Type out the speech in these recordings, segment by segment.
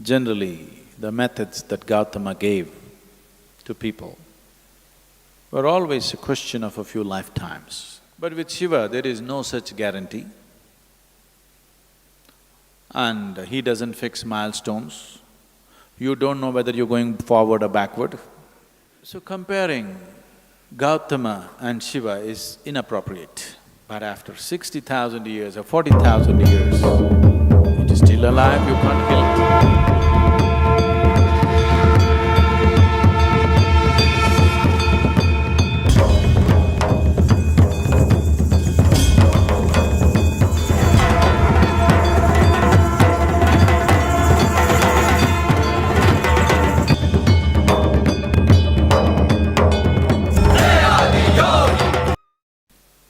Generally, the methods that Gautama gave to people were always a question of a few lifetimes. But with Shiva, there is no such guarantee, and he doesn't fix milestones. You don't know whether you're going forward or backward. So comparing Gautama and Shiva is inappropriate. But after 60,000 years or 40,000 years, it is still alive, you can't kill it.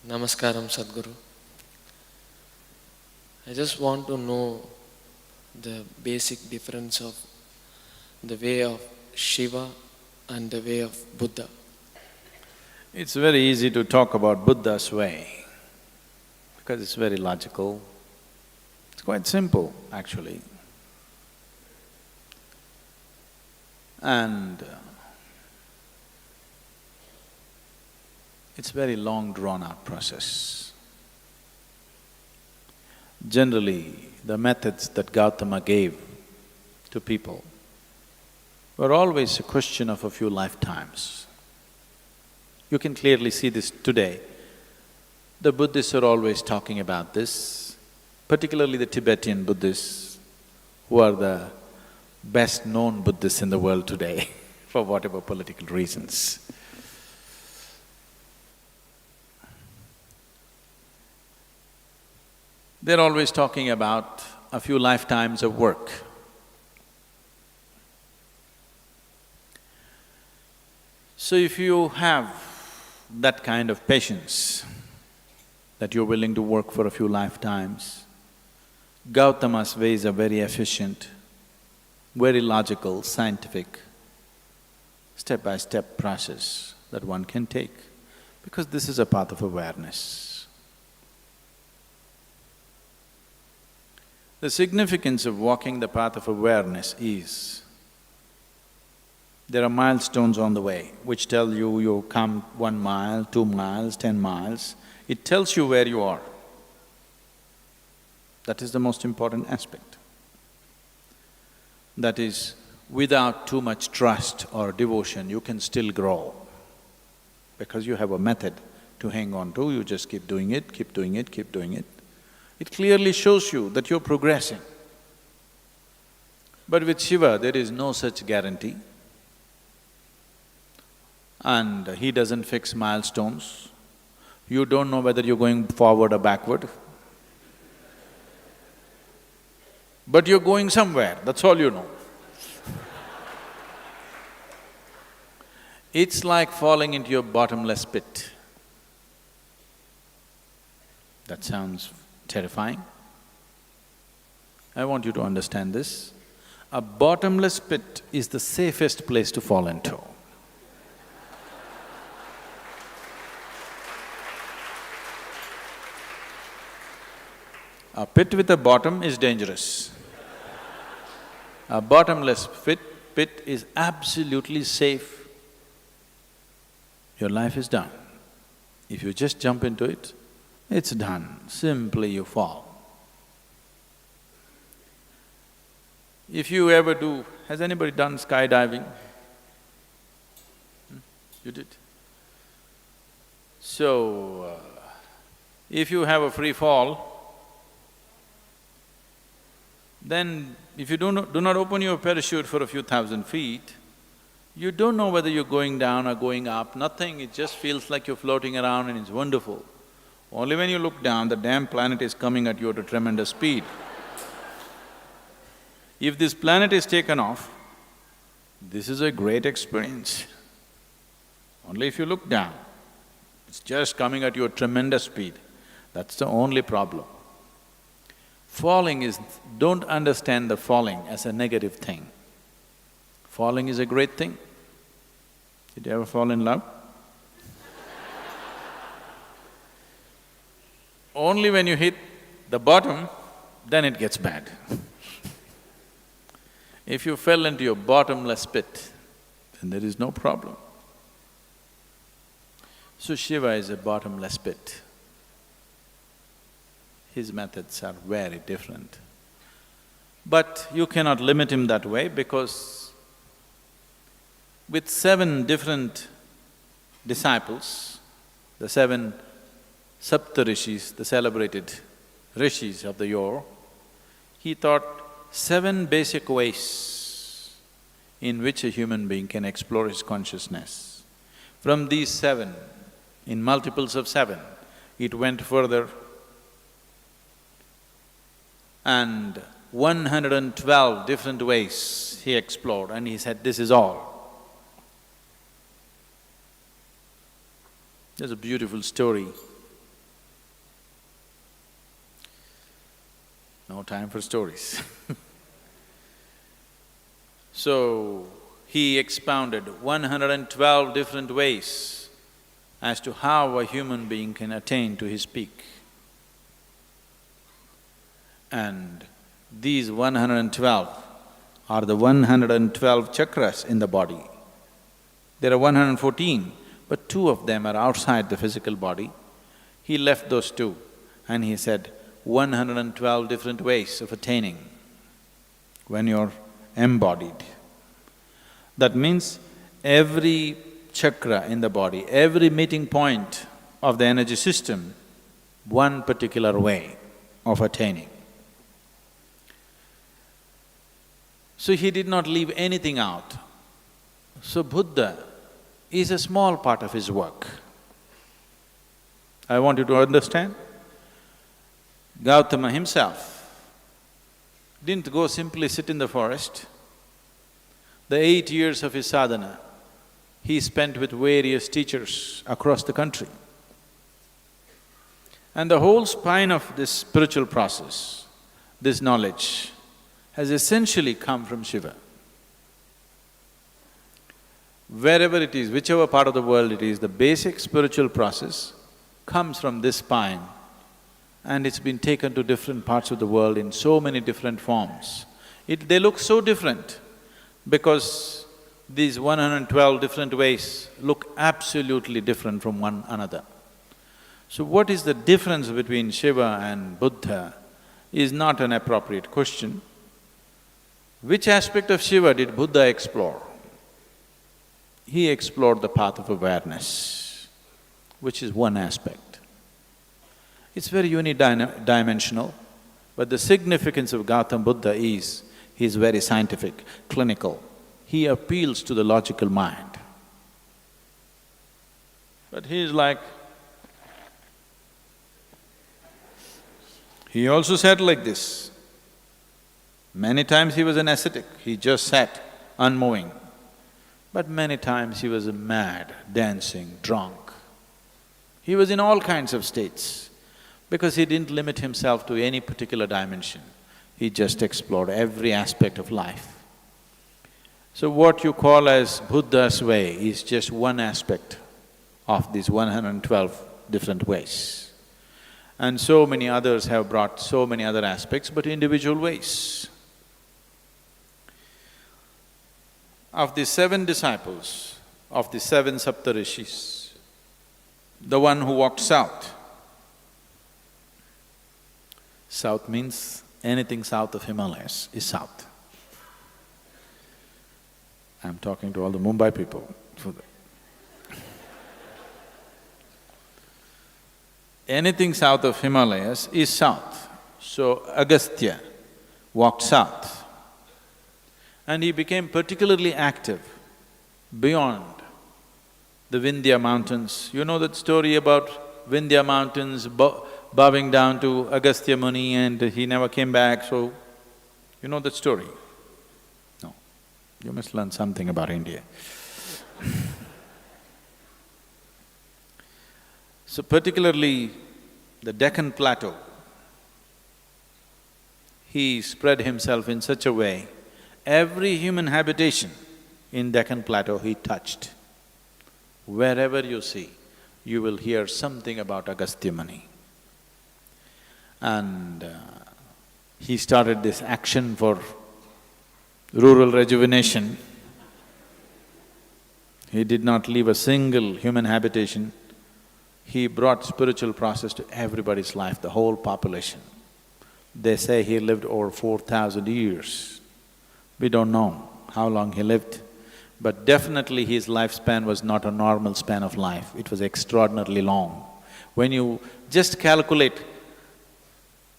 Namaskaram, Sadhguru. I just want to know the basic difference of the way of Shiva and the way of Buddha. It's very easy to talk about Buddha's way because it's very logical. It's quite simple, actually. And it's very long drawn-out process. Generally, the methods that Gautama gave to people were always a question of a few lifetimes. You can clearly see this today. The Buddhists are always talking about this, particularly the Tibetan Buddhists, who are the best-known Buddhists in the world today for whatever political reasons. They're always talking about a few lifetimes of work. So if you have that kind of patience, that you're willing to work for a few lifetimes, Gautama's ways are very efficient, very logical, scientific, step-by-step process that one can take, because this is a path of awareness. The significance of walking the path of awareness is, there are milestones on the way which tell you come 1 mile, 2 miles, 10 miles, it tells you where you are. That is the most important aspect. That is, without too much trust or devotion, you can still grow. Because you have a method to hang on to, you just keep doing it, keep doing it, keep doing it. It clearly shows you that you're progressing. But with Shiva, there is no such guarantee, and he doesn't fix milestones. You don't know whether you're going forward or backward, but you're going somewhere, that's all you know. It's like falling into your bottomless pit. That sounds terrifying. I want you to understand this. A bottomless pit is the safest place to fall into. A pit with a bottom is dangerous. A bottomless pit is absolutely safe. Your life is done. If you just jump into it, it's done, simply you fall. If you ever do… has anybody done skydiving? You did? So, if you have a free fall, then if you do not open your parachute for a few thousand feet, you don't know whether you're going down or going up, nothing, it just feels like you're floating around and it's wonderful. Only when you look down, the damn planet is coming at you at a tremendous speed. If this planet is taken off, this is a great experience. Only if you look down, it's just coming at you at tremendous speed. That's the only problem. Falling is… don't understand the falling as a negative thing. Falling is a great thing. Did you ever fall in love? Only when you hit the bottom, then it gets bad. If you fell into your bottomless pit, then there is no problem. So Shiva is a bottomless pit. His methods are very different. But you cannot limit him that way because with 7 different disciples, the 7 Saptarishis, the celebrated rishis of the yore, he taught 7 basic ways in which a human being can explore his consciousness. From these 7, in multiples of 7, it went further, and 112 different ways he explored, and he said, this is all. There's a beautiful story. No time for stories. So, he expounded 112 different ways as to how a human being can attain to his peak. And these 112 are the 112 chakras in the body. There are 114, but 2 of them are outside the physical body. He left those 2 and he said, 112 different ways of attaining when you're embodied. That means every chakra in the body, every meeting point of the energy system, one particular way of attaining. So he did not leave anything out. So Buddha is a small part of his work. I want you to understand. Gautama himself didn't go simply sit in the forest. The 8 years of his sadhana, he spent with various teachers across the country. And the whole spine of this spiritual process, this knowledge, has essentially come from Shiva. Wherever it is, whichever part of the world it is, the basic spiritual process comes from this spine, and it's been taken to different parts of the world in so many different forms. They look so different because these 112 different ways look absolutely different from one another. So what is the difference between Shiva and Buddha is not an appropriate question. Which aspect of Shiva did Buddha explore? He explored the path of awareness, which is one aspect. It's very unidimensional, but the significance of Gautama Buddha is, he's very scientific, clinical. He appeals to the logical mind. But he's like… He also said like this, many times he was an ascetic, he just sat unmoving. But many times he was mad, dancing, drunk. He was in all kinds of states because he didn't limit himself to any particular dimension. He just explored every aspect of life. So what you call as Buddha's way is just one aspect of these 112 different ways. And so many others have brought so many other aspects, but individual ways. Of the 7 disciples, of the 7 Saptarishis, the one who walked south, south means anything south of Himalayas is south. I'm talking to all the Mumbai people. Anything south of Himalayas is south. So Agastya walked south. And he became particularly active beyond the Vindhya mountains. You know that story about Vindhya mountains bowing down to Agastya Muni and he never came back, so… You know that story? No. You must learn something about India. So particularly the Deccan Plateau, he spread himself in such a way, every human habitation in Deccan Plateau he touched. Wherever you see, you will hear something about Agastya Muni. And he started this action for rural rejuvenation. He did not leave a single human habitation. He brought spiritual process to everybody's life, the whole population. They say he lived over 4,000 years. We don't know how long he lived, but definitely his lifespan was not a normal span of life, it was extraordinarily long. When you just calculate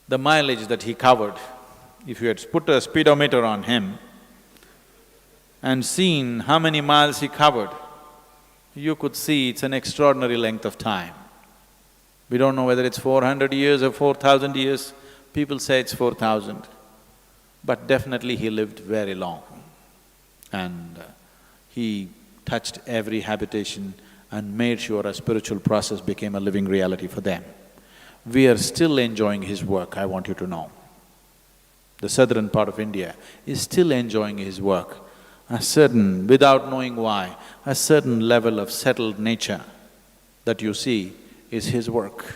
the mileage that he covered, if you had put a speedometer on him and seen how many miles he covered, you could see it's an extraordinary length of time. We don't know whether it's 400 years or 4,000 years, people say it's 4,000, but definitely he lived very long. And he touched every habitation and made sure a spiritual process became a living reality for them. We are still enjoying his work, I want you to know. The southern part of India is still enjoying his work. A certain, without knowing why, a certain level of settled nature that you see is his work.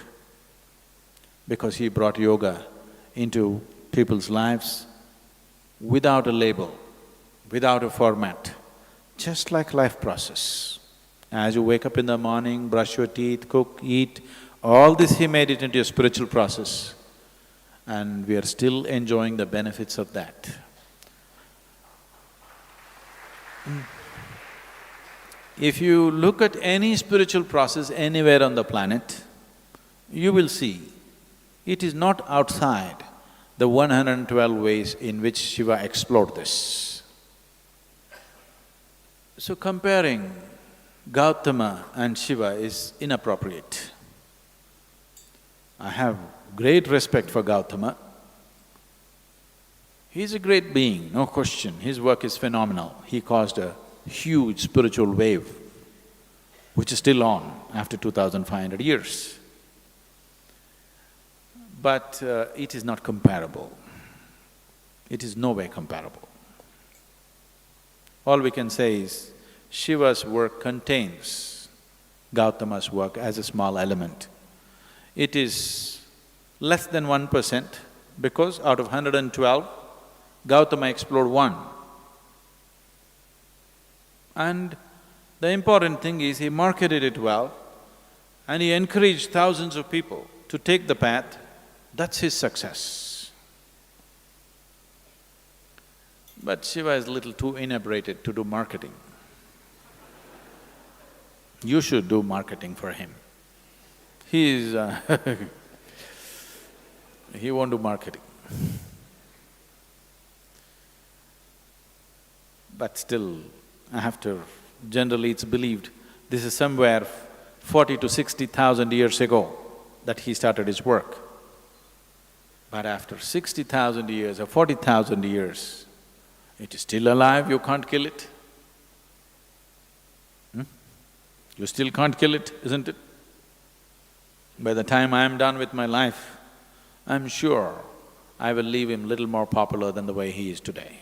Because he brought yoga into people's lives without a label, without a format, just like life process. As you wake up in the morning, brush your teeth, cook, eat, all this he made it into a spiritual process, and we are still enjoying the benefits of that. If you look at any spiritual process anywhere on the planet, you will see it is not outside the 112 ways in which Shiva explored this. So comparing Gautama and Shiva is inappropriate. I have great respect for Gautama. He's a great being, no question. His work is phenomenal. He caused a huge spiritual wave, which is still on after 2,500 years. But it is not comparable. It is no way comparable. All we can say is, Shiva's work contains Gautama's work as a small element. It is less than 1% because out of 112, Gautama explored one. And the important thing is he marketed it well and he encouraged thousands of people to take the path. That's his success. But Shiva is a little too inebriated to do marketing. You should do marketing for him. He won't do marketing. But still, generally it's believed, this is somewhere 40 to 60,000 years ago that he started his work. But after 60,000 years or 40,000 years, it is still alive, you can't kill it. You still can't kill it, isn't it? By the time I am done with my life, I'm sure I will leave him little more popular than the way he is today.